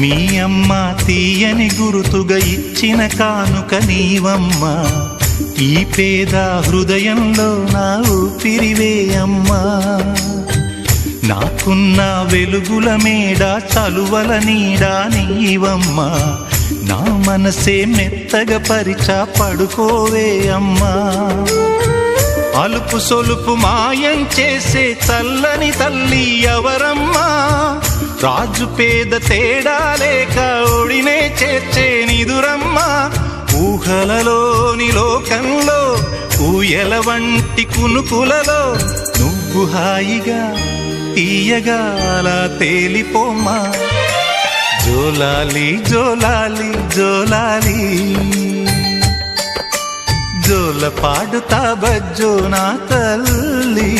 మీ అమ్మ తీయని గురుతుగా ఇచ్చిన కానుక నీవమ్మా, ఈ పేద హృదయంలో నా ఊపిరివే అమ్మా. నాకున్న వెలుగుల మేడ చలువల నీడా నీవమ్మా, నా మనసే మెత్తగా పరిచా పడుకోవే అమ్మా. అలుపు సొలుపు మాయం చేసే చల్లని తల్లి ఎవరమ్మా, రాజు పేద తేడా లేక ఒడినే చేర్చే నిదురమ్మా. ఊహలలోని లోకంలో ఊయల వంటి కునుకులలో నువ్వు హాయిగా తీయగా అలా తేలిపోమ్మా. జోలాలి జోలాలి జోలాలి, జోల పాడుతా బజ్జో నా తల్లి.